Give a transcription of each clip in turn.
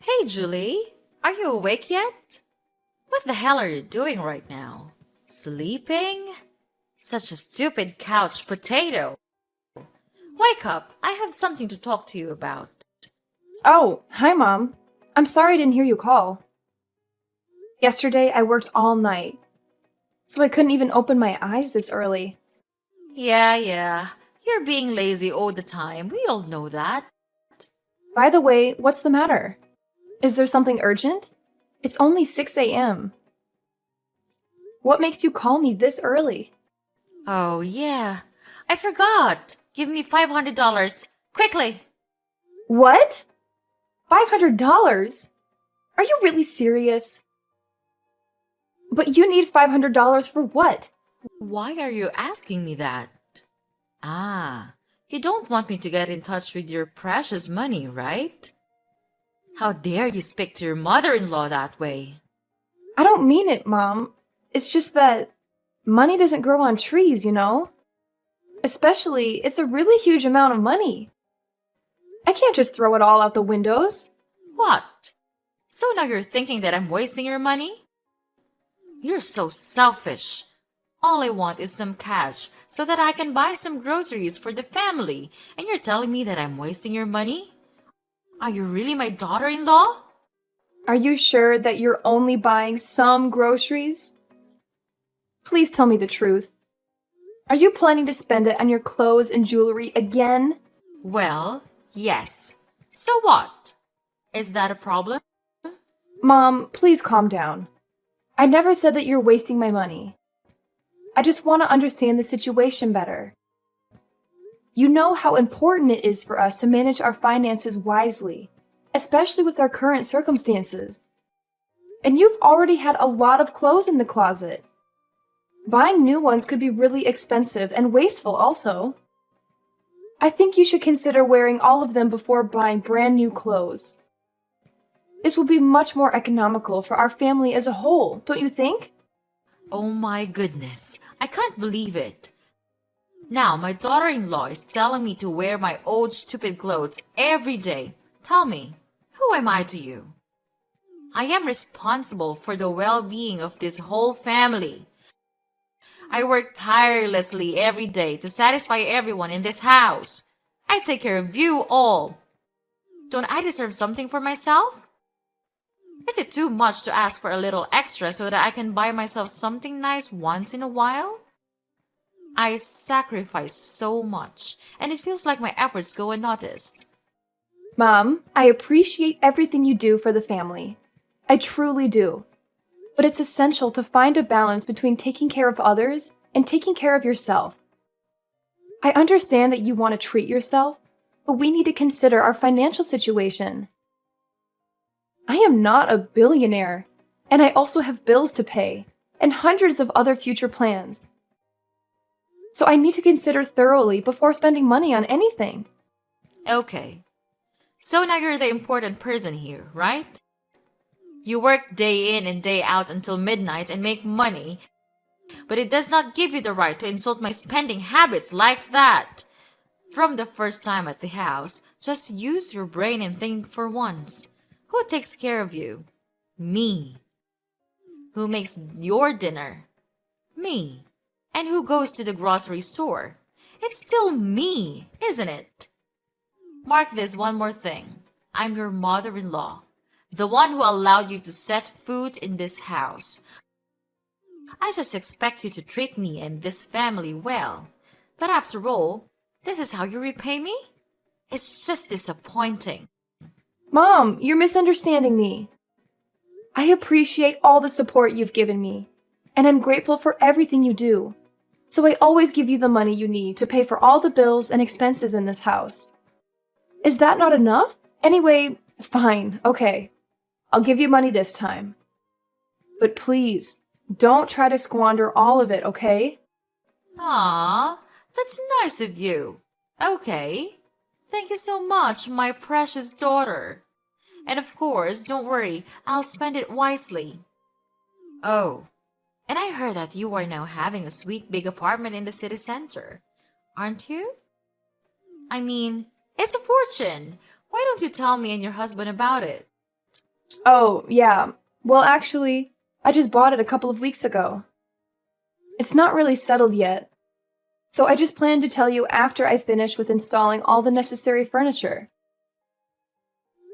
Hey, Julie, are you awake yet? What the hell are you doing right now? Sleeping? Such a stupid couch potato. Wake up, I have something to talk to you about. Oh, hi, Mom. I'm sorry I didn't hear you call. Yesterday, I worked all night, so I couldn't even open my eyes this early. Yeah, you're being lazy all the time. We all know that. By the way, what's the matter? Is there something urgent? It's only 6 a.m. What makes you call me this early? Oh, yeah, I forgot. Give me $500, quickly. What? $500? Are you really serious? But you need $500 for what? Why are you asking me that? Ah, you don't want me to get in touch with your precious money, right? How dare you speak to your mother-in-law that way? I don't mean it, Mom. It's just that money doesn't grow on trees, you know? Especially, it's a really huge amount of money. I can't just throw it all out the windows. What? So now you're thinking that I'm wasting your money? You're so selfish. All I want is some cash so that I can buy some groceries for the family, and you're telling me that I'm wasting your money? Are you really my daughter-in-law? Are you sure that you're only buying some groceries? Please tell me the truth. Are you planning to spend it on your clothes and jewelry again? Well, yes. So what? Is that a problem? Mom, please calm down. I never said that you're wasting my money. I just want to understand the situation better. You know how important it is for us to manage our finances wisely, especially with our current circumstances. And you've already had a lot of clothes in the closet. Buying new ones could be really expensive and wasteful also. I think you should consider wearing all of them before buying brand new clothes. This will be much more economical for our family as a whole, don't you think? Oh my goodness, I can't believe it. Now my daughter-in-law is telling me to wear my old stupid clothes every day. Tell me, who am I to you? I am responsible for the well-being of this whole family. I work tirelessly every day to satisfy everyone in this house. I take care of you all. Don't I deserve something for myself? Is it too much to ask for a little extra so that I can buy myself something nice once in a while? I sacrifice so much, and it feels like my efforts go unnoticed. Mom, I appreciate everything you do for the family. I truly do. But it's essential to find a balance between taking care of others and taking care of yourself. I understand that you want to treat yourself, but we need to consider our financial situation. I am not a billionaire, and I also have bills to pay and hundreds of other future plans. So I need to consider thoroughly before spending money on anything. Okay, so now you're the important person here, right? You work day in and day out until midnight and make money, but it does not give you the right to insult my spending habits like that. From the first time at the house, just use your brain and think for once. Who takes care of you? Me. Who makes your dinner? Me. And who goes to the grocery store? It's still me, isn't it? Mark this one more thing. I'm your mother-in-law, the one who allowed you to set foot in this house. I just expect you to treat me and this family well. But after all, this is how you repay me? It's just disappointing. Mom, you're misunderstanding me. I appreciate all the support you've given me, and I'm grateful for everything you do. So I always give you the money you need to pay for all the bills and expenses in this house. Is that not enough? Anyway, fine, okay. I'll give you money this time. But please, don't try to squander all of it, okay? Ah, that's nice of you. Okay. Thank you so much, my precious daughter. And of course, don't worry, I'll spend it wisely. Oh, and I heard that you are now having a sweet big apartment in the city center. Aren't you? I mean, it's a fortune. Why don't you tell me and your husband about it? Oh, yeah. Well, actually, I just bought it a couple of weeks ago. It's not really settled yet, so I just plan to tell you after I finish with installing all the necessary furniture.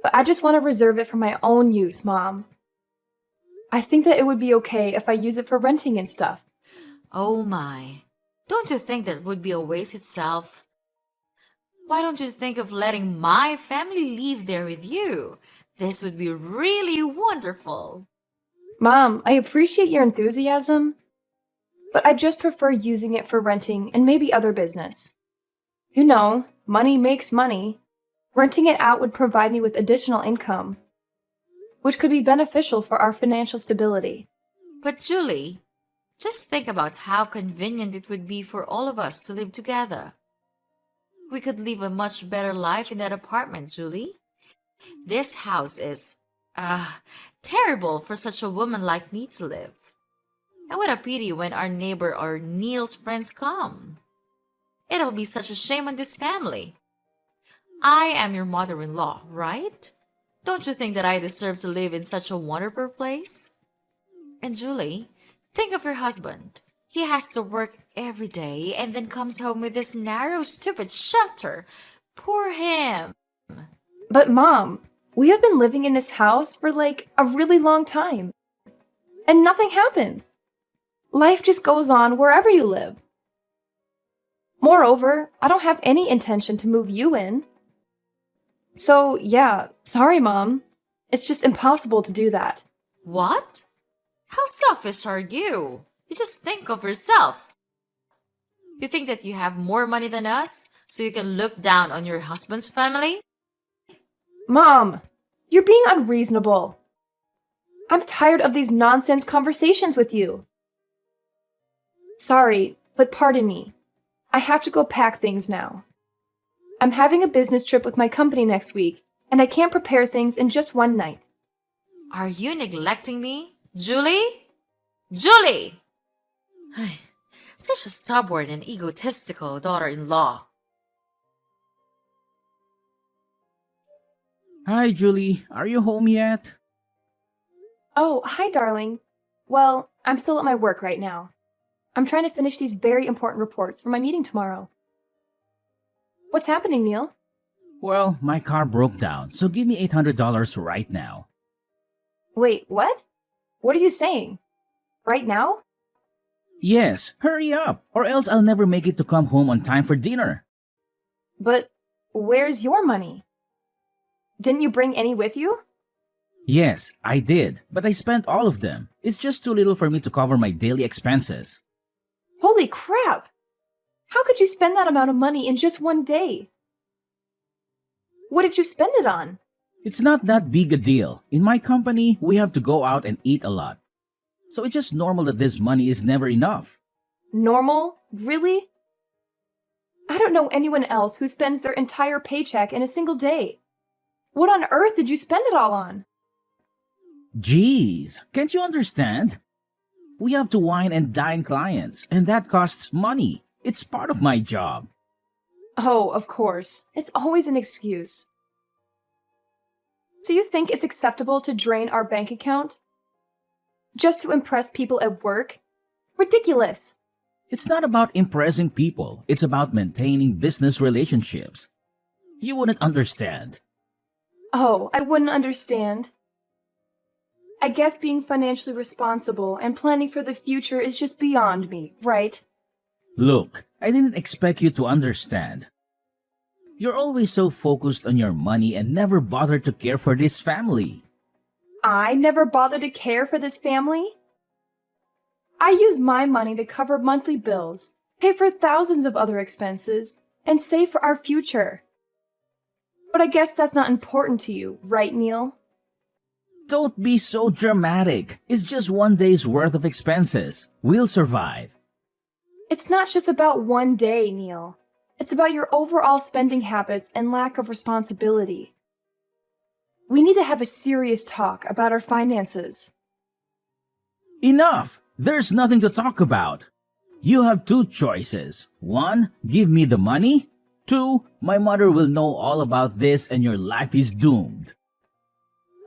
But I just want to reserve it for my own use, Mom. I think that it would be okay if I use it for renting and stuff. Oh my. Don't you think that would be a waste itself? Why don't you think of letting my family live there with you? This would be really wonderful. Mom, I appreciate your enthusiasm, but I just prefer using it for renting and maybe other business. You know, money makes money. Renting it out would provide me with additional income, which could be beneficial for our financial stability. But Julie, just think about how convenient it would be for all of us to live together. We could live a much better life in that apartment, Julie. This house is, terrible for such a woman like me to live. And what a pity when our neighbor or Neil's friends come. It'll be such a shame on this family. I am your mother-in-law, right? Don't you think that I deserve to live in such a wonderful place? And Julie, think of your husband. He has to work every day and then comes home with this narrow, stupid shelter. Poor him. But Mom, we have been living in this house for like a really long time. And nothing happens. Life just goes on wherever you live. Moreover, I don't have any intention to move you in. So, yeah, sorry, Mom. It's just impossible to do that. What? How selfish are you? You just think of yourself. You think that you have more money than us, so you can look down on your husband's family? Mom, you're being unreasonable. I'm tired of these nonsense conversations with you. Sorry, but pardon me. I have to go pack things now. I'm having a business trip with my company next week, and I can't prepare things in just one night. Are you neglecting me? Julie? Julie! Such a stubborn and egotistical daughter-in-law. Hi, Julie. Are you home yet? Oh, hi, darling. Well, I'm still at my work right now. I'm trying to finish these very important reports for my meeting tomorrow. What's happening, Neil? Well, my car broke down, so give me $800 right now. Wait, what? What are you saying? Right now? Yes, hurry up, or else I'll never make it to come home on time for dinner. But where's your money? Didn't you bring any with you? Yes, I did, but I spent all of them. It's just too little for me to cover my daily expenses. Holy crap! How could you spend that amount of money in just one day? What did you spend it on? It's not that big a deal. In my company, we have to go out and eat a lot. So it's just normal that this money is never enough. Normal? Really? I don't know anyone else who spends their entire paycheck in a single day. What on earth did you spend it all on? Jeez, can't you understand? We have to wine and dine clients, and that costs money. It's part of my job. Oh, of course. It's always an excuse. So you think it's acceptable to drain our bank account? Just to impress people at work? Ridiculous! It's not about impressing people, it's about maintaining business relationships. You wouldn't understand. Oh, I wouldn't understand. I guess being financially responsible and planning for the future is just beyond me, right? Look, I didn't expect you to understand. You're always so focused on your money and never bother to care for this family. I never bother to care for this family? I use my money to cover monthly bills, pay for thousands of other expenses, and save for our future. But I guess that's not important to you, right, Neil? Don't be so dramatic. It's just one day's worth of expenses. We'll survive. It's not just about one day, Neil. It's about your overall spending habits and lack of responsibility. We need to have a serious talk about our finances. Enough! There's nothing to talk about. You have two choices. One, give me the money. Two, my mother will know all about this and your life is doomed.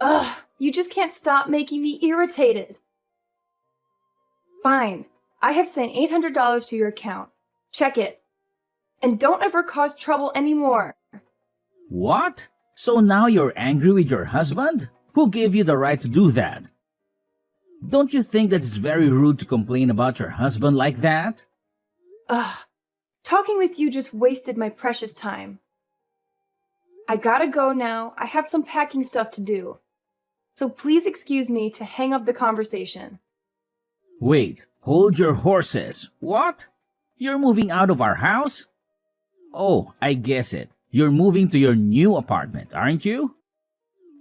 Ugh, You just can't stop making me irritated. Fine. I have sent $800 to your account. Check it. And don't ever cause trouble anymore. What? So now you're angry with your husband? Who gave you the right to do that? Don't you think that it's very rude to complain about your husband like that? Ugh. Talking with you just wasted my precious time. I gotta go now. I have some packing stuff to do. So please excuse me to hang up the conversation. Wait, hold your horses. What? You're moving out of our house? Oh, I guess it. You're moving to your new apartment, aren't you?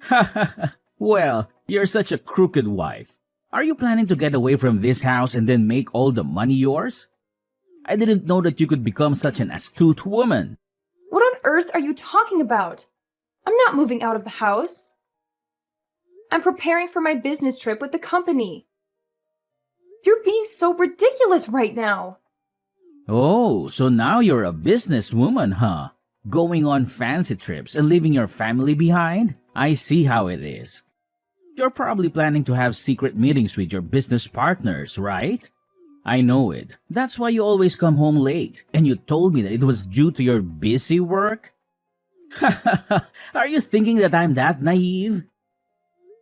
Ha ha ha. Well, you're such a crooked wife. Are you planning to get away from this house and then make all the money yours? I didn't know that you could become such an astute woman. What on earth are you talking about? I'm not moving out of the house. I'm preparing for my business trip with the company. You're being so ridiculous right now. Oh, so now you're a businesswoman, huh? Going on fancy trips and leaving your family behind? I see how it is. You're probably planning to have secret meetings with your business partners, right? I know it. That's why you always come home late. And you told me that it was due to your busy work? Are you thinking that I'm that naive?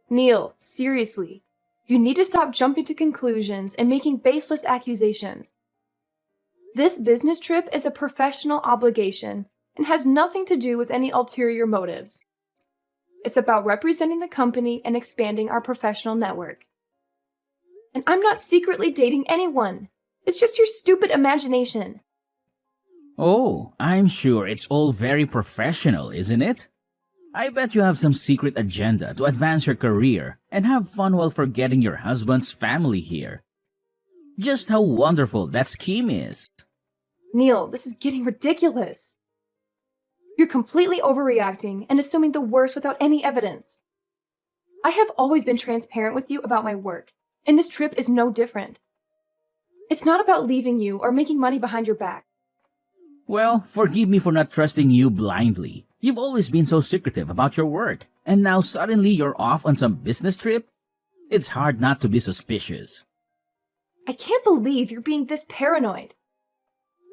Neil, seriously. You need to stop jumping to conclusions and making baseless accusations. This business trip is a professional obligation and has nothing to do with any ulterior motives. It's about representing the company and expanding our professional network. And I'm not secretly dating anyone. It's just your stupid imagination. Oh, I'm sure it's all very professional, isn't it? I bet you have some secret agenda to advance your career and have fun while forgetting your husband's family here. Just how wonderful that scheme is. Neil, this is getting ridiculous. You're completely overreacting and assuming the worst without any evidence. I have always been transparent with you about my work, and this trip is no different. It's not about leaving you or making money behind your back. Well, forgive me for not trusting you blindly. You've always been so secretive about your work, and now suddenly you're off on some business trip? It's hard not to be suspicious. I can't believe you're being this paranoid.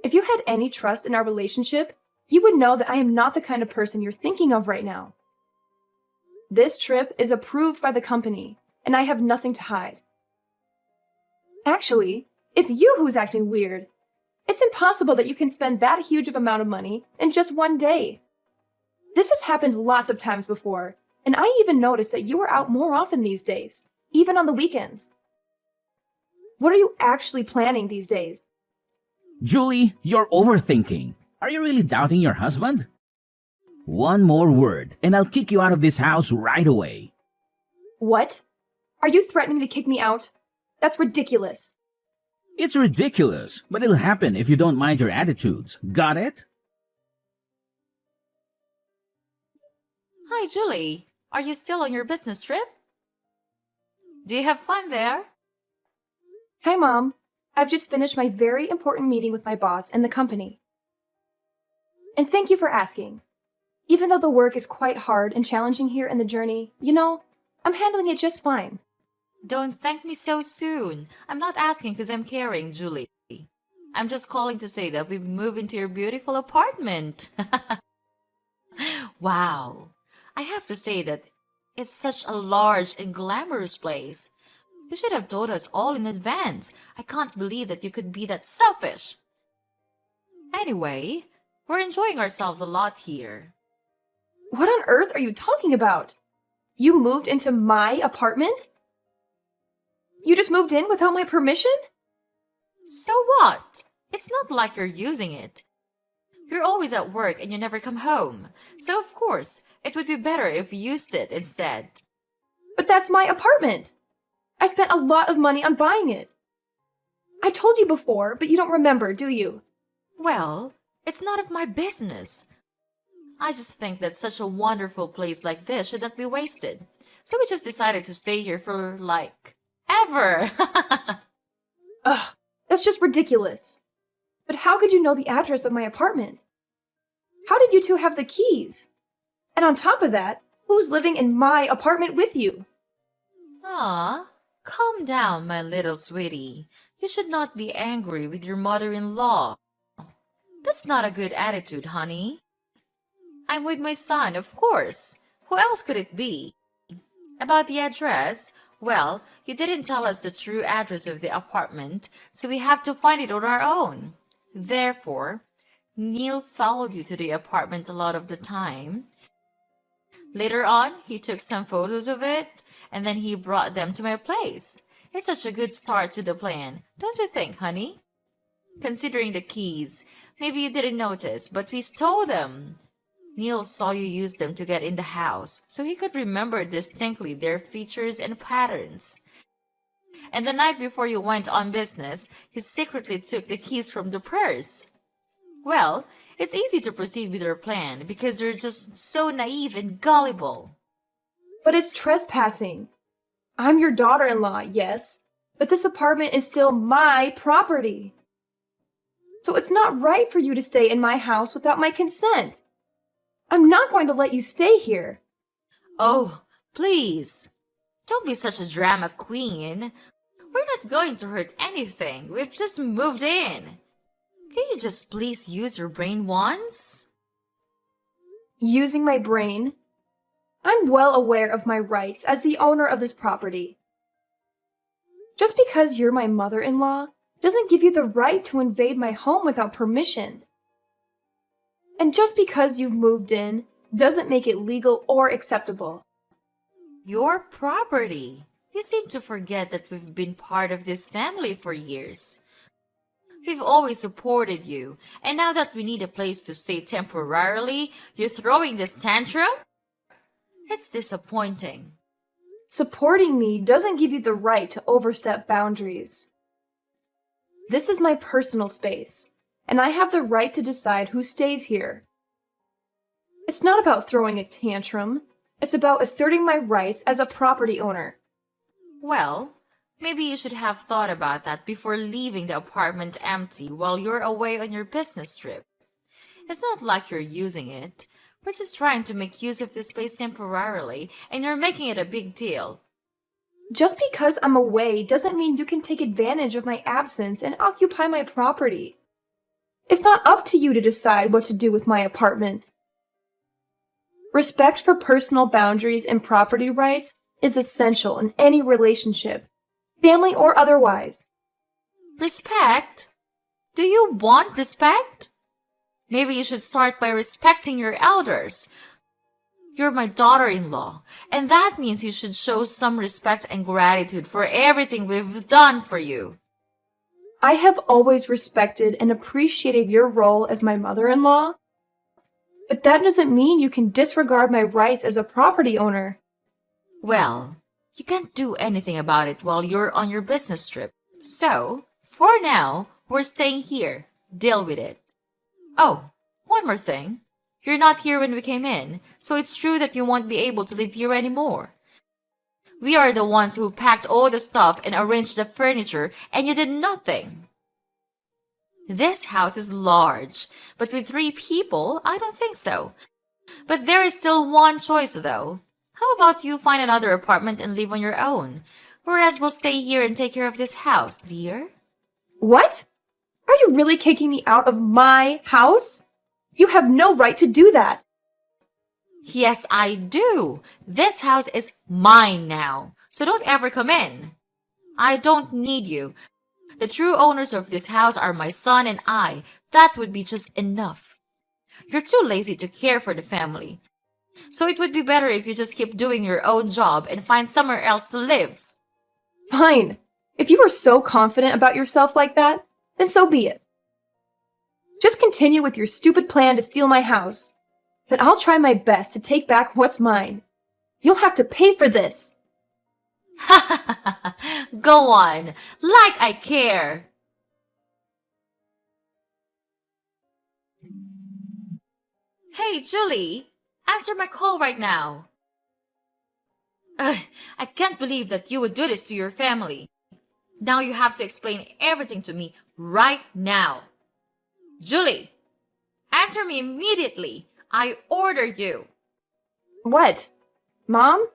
If you had any trust in our relationship, you would know that I am not the kind of person you're thinking of right now. This trip is approved by the company, and I have nothing to hide. Actually, it's you who's acting weird. It's impossible that you can spend that huge of amount of money in just one day. This has happened lots of times before, and I even noticed that you are out more often these days, even on the weekends. What are you actually planning these days? Julie, you're overthinking. Are you really doubting your husband? One more word, and I'll kick you out of this house right away. What? Are you threatening to kick me out? That's ridiculous. It's ridiculous, but it'll happen if you don't mind your attitudes. Got it? Hi, Julie. Are you still on your business trip? Do you have fun there? Hi, Mom. I've just finished my very important meeting with my boss and the company. And thank you for asking. Even though the work is quite hard and challenging here in the journey, I'm handling it just fine. Don't thank me so soon. I'm not asking because I'm caring, Julie. I'm just calling to say that we've moved into your beautiful apartment. Wow. I have to say that it's such a large and glamorous place. You should have told us all in advance. I can't believe that you could be that selfish. Anyway, we're enjoying ourselves a lot here. What on earth are you talking about? You moved into my apartment? You just moved in without my permission? So what? It's not like you're using it. You're always at work and you never come home. So of course, it would be better if you used it instead. But that's my apartment. I spent a lot of money on buying it. I told you before, but you don't remember, do you? Well, it's none of my business. I just think that such a wonderful place like this should not be wasted. So we just decided to stay here for, ever. Ugh, that's just ridiculous. But how could you know the address of my apartment? How did you two have the keys? And on top of that, who's living in my apartment with you? Ah, calm down, my little sweetie. You should not be angry with your mother-in-law. That's not a good attitude, honey. I'm with my son, of course. Who else could it be? About the address, well, you didn't tell us the true address of the apartment, so we have to find it on our own. Therefore, Neil followed you to the apartment a lot of the time. Later on, he took some photos of it, and then he brought them to my place. It's such a good start to the plan, don't you think, honey? Considering the keys, maybe you didn't notice, but we stole them. Neil saw you use them to get in the house, so he could remember distinctly their features and patterns. And the night before you went on business, he secretly took the keys from the purse. Well, it's easy to proceed with your plan because you're just so naive and gullible. But it's trespassing. I'm your daughter-in-law, yes, but this apartment is still my property. So it's not right for you to stay in my house without my consent. I'm not going to let you stay here. Oh, please. Don't be such a drama queen. We're not going to hurt anything. We've just moved in. Can you just please use your brain once? Using my brain? I'm well aware of my rights as the owner of this property. Just because you're my mother-in-law doesn't give you the right to invade my home without permission. And just because you've moved in doesn't make it legal or acceptable. Your property. You seem to forget that we've been part of this family for years. We've always supported you, and now that we need a place to stay temporarily, you're throwing this tantrum? It's disappointing. Supporting me doesn't give you the right to overstep boundaries. This is my personal space, and I have the right to decide who stays here. It's not about throwing a tantrum. It's about asserting my rights as a property owner. Well, maybe you should have thought about that before leaving the apartment empty while you're away on your business trip. It's not like you're using it. We're just trying to make use of this space temporarily, and you're making it a big deal. Just because I'm away doesn't mean you can take advantage of my absence and occupy my property. It's not up to you to decide what to do with my apartment. Respect for personal boundaries and property rights is essential in any relationship, family or otherwise. Respect? Do you want respect? Maybe you should start by respecting your elders. You're my daughter-in-law, and that means you should show some respect and gratitude for everything we've done for you. I have always respected and appreciated your role as my mother-in-law, but that doesn't mean you can disregard my rights as a property owner. Well, you can't do anything about it while you're on your business trip. So, for now, we're staying here. Deal with it. Oh, one more thing. You're not here when we came in, so it's true that you won't be able to live here anymore. We are the ones who packed all the stuff and arranged the furniture, and you did nothing. This house is large, but with 3 people, I don't think so. But there is still one choice, though. How about you find another apartment and live on your own, whereas we'll stay here and take care of this house, dear? What? Are you really kicking me out of my house? You have no right to do that. Yes, I do. This house is mine now, so don't ever come in. I don't need you. The true owners of this house are my son and I. That would be just enough. You're too lazy to care for the family. So it would be better if you just keep doing your own job and find somewhere else to live. Fine. If you are so confident about yourself like that, then so be it. Just continue with your stupid plan to steal my house. But I'll try my best to take back what's mine. You'll have to pay for this. Ha ha ha ha! Go on, like I care. Hey, Julie, answer my call right now. I can't believe that you would do this to your family. Now you have to explain everything to me right now. Julie, answer me immediately. I order you. What? Mom?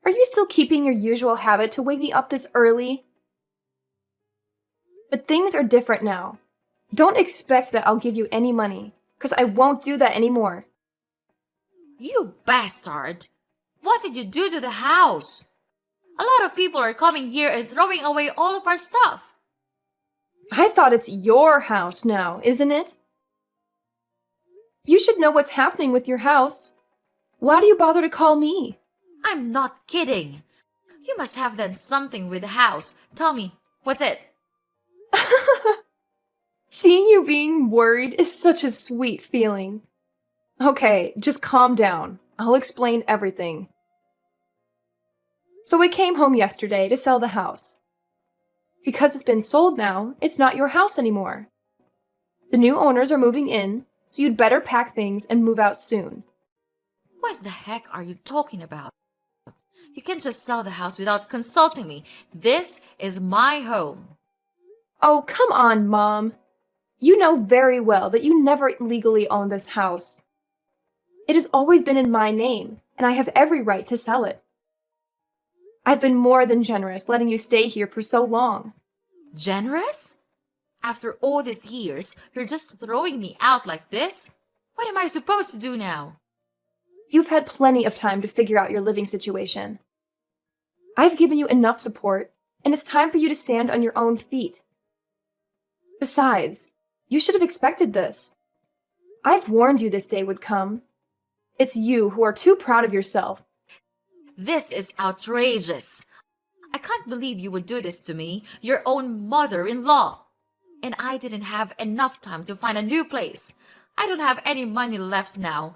Are you still keeping your usual habit to wake me up this early? But things are different now. Don't expect that I'll give you any money, because I won't do that anymore. You bastard! What did you do to the house? A lot of people are coming here and throwing away all of our stuff. I thought it's your house now, isn't it? You should know what's happening with your house. Why do you bother to call me? I'm not kidding. You must have done something with the house. Tell me, what's it? Seeing you being worried is such a sweet feeling. Okay, just calm down. I'll explain everything. So I came home yesterday to sell the house. Because it's been sold now, it's not your house anymore. The new owners are moving in, so you'd better pack things and move out soon. What the heck are you talking about? You can't just sell the house without consulting me. This is my home. Oh, come on, Mom. You know very well that you never legally own this house. It has always been in my name, and I have every right to sell it. I've been more than generous letting you stay here for so long. Generous? After all these years, you're just throwing me out like this? What am I supposed to do now? You've had plenty of time to figure out your living situation. I've given you enough support, and it's time for you to stand on your own feet. Besides, you should have expected this. I've warned you this day would come. It's you who are too proud of yourself. This is outrageous. I can't believe you would do this to me, your own mother-in-law. And I didn't have enough time to find a new place. I don't have any money left now.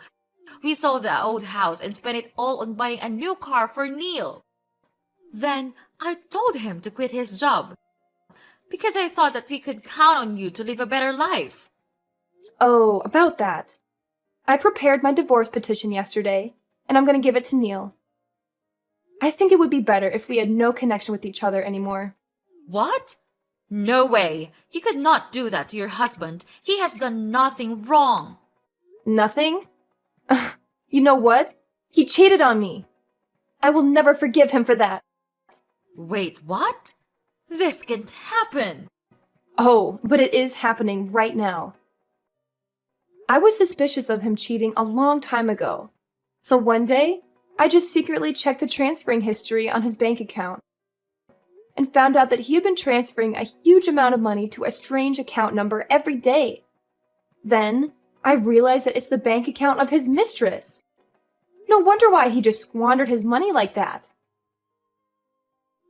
We sold the old house and spent it all on buying a new car for Neil. Then I told him to quit his job because I thought that we could count on you to live a better life. Oh, about that. I prepared my divorce petition yesterday, and I'm going to give it to Neil. I think it would be better if we had no connection with each other anymore. What? No way. You could not do that to your husband. He has done nothing wrong. Nothing? You know what? He cheated on me. I will never forgive him for that. Wait, what? This can't happen. Oh, but it is happening right now. I was suspicious of him cheating a long time ago. So one day, I just secretly checked the transferring history on his bank account and found out that he had been transferring a huge amount of money to a strange account number every day. Then, I realized that it's the bank account of his mistress. No wonder why he just squandered his money like that.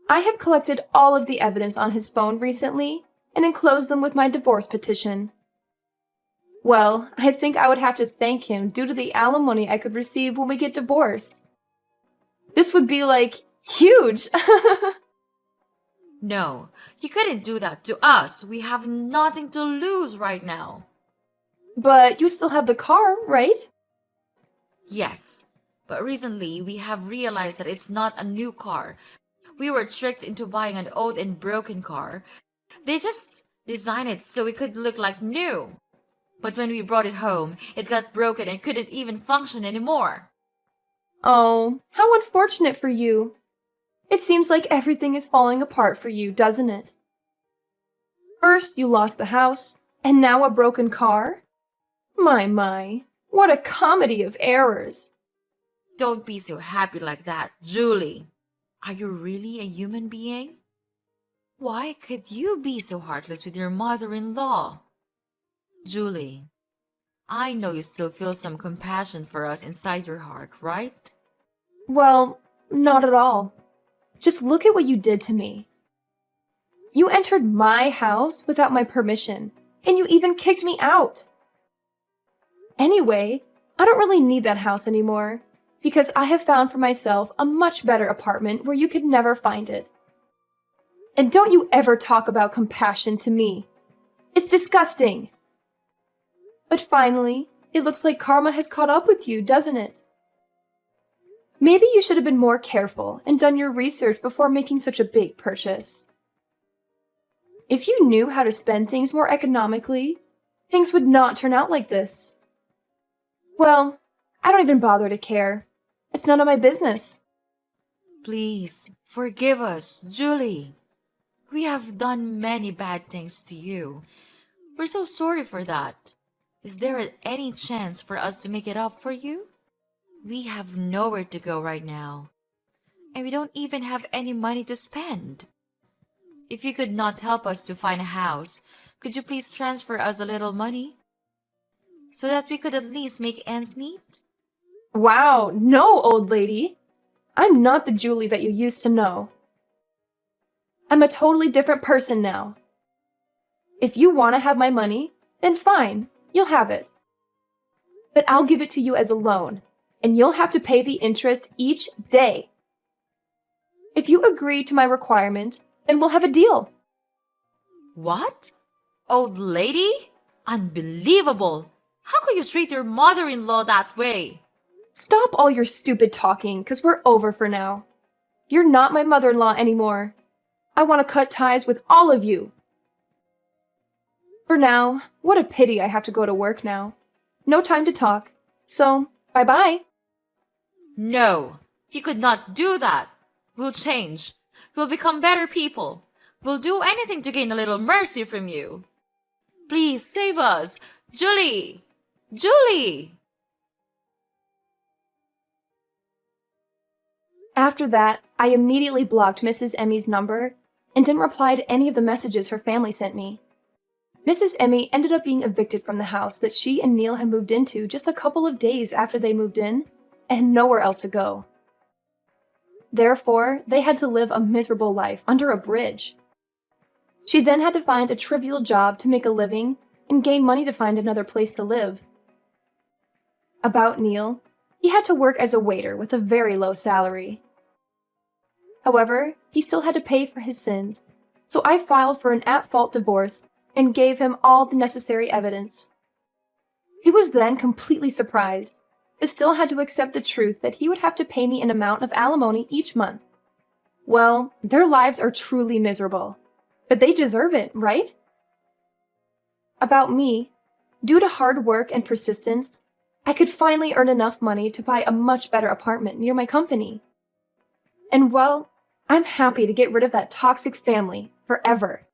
I have collected all of the evidence on his phone recently and enclosed them with my divorce petition. Well, I think I would have to thank him due to the alimony I could receive when we get divorced. This would be, huge! No, you couldn't do that to us. We have nothing to lose right now. But you still have the car, right? Yes, but recently we have realized that it's not a new car. We were tricked into buying an old and broken car. They just designed it so it could look like new. But when we brought it home, it got broken and couldn't even function anymore. Oh, how unfortunate for you. It seems like everything is falling apart for you, doesn't it? First you lost the house, and now a broken car? My, what a comedy of errors. Don't be so happy like that, Julie. Are you really a human being? Why could you be so heartless with your mother-in-law? Julie, I know you still feel some compassion for us inside your heart, right? Well, not at all. Just look at what you did to me. You entered my house without my permission, and you even kicked me out. Anyway, I don't really need that house anymore, because I have found for myself a much better apartment where you could never find it. And don't you ever talk about compassion to me. It's disgusting. But finally, it looks like karma has caught up with you, doesn't it? Maybe you should have been more careful and done your research before making such a big purchase. If you knew how to spend things more economically, things would not turn out like this. Well, I don't even bother to care. It's none of my business. Please, forgive us, Julie. We have done many bad things to you. We're so sorry for that. Is there any chance for us to make it up for you? We have nowhere to go right now, and we don't even have any money to spend. If you could not help us to find a house, could you please transfer us a little money so that we could at least make ends meet? Wow, no, old lady. I'm not the Julie that you used to know. I'm a totally different person now. If you want to have my money, then fine, you'll have it. But I'll give it to you as a loan, and you'll have to pay the interest each day. If you agree to my requirement, then we'll have a deal. What? Old lady? Unbelievable! How could you treat your mother-in-law that way? Stop all your stupid talking, 'cause we're over for now. You're not my mother-in-law anymore. I want to cut ties with all of you. For now, what a pity I have to go to work now. No time to talk. So, bye-bye. No, you could not do that. We'll change. We'll become better people. We'll do anything to gain a little mercy from you. Please save us. Julie! Julie! After that, I immediately blocked Mrs. Emmy's number and didn't reply to any of the messages her family sent me. Mrs. Emmy ended up being evicted from the house that she and Neil had moved into just a couple of days after they moved in, and had nowhere else to go. Therefore, they had to live a miserable life under a bridge. She then had to find a trivial job to make a living and gain money to find another place to live. About Neil, he had to work as a waiter with a very low salary. However, he still had to pay for his sins, so I filed for an at-fault divorce and gave him all the necessary evidence. He was then completely surprised, but still had to accept the truth that he would have to pay me an amount of alimony each month. Well, their lives are truly miserable, but they deserve it, right? About me, due to hard work and persistence, I could finally earn enough money to buy a much better apartment near my company. And well, I'm happy to get rid of that toxic family forever.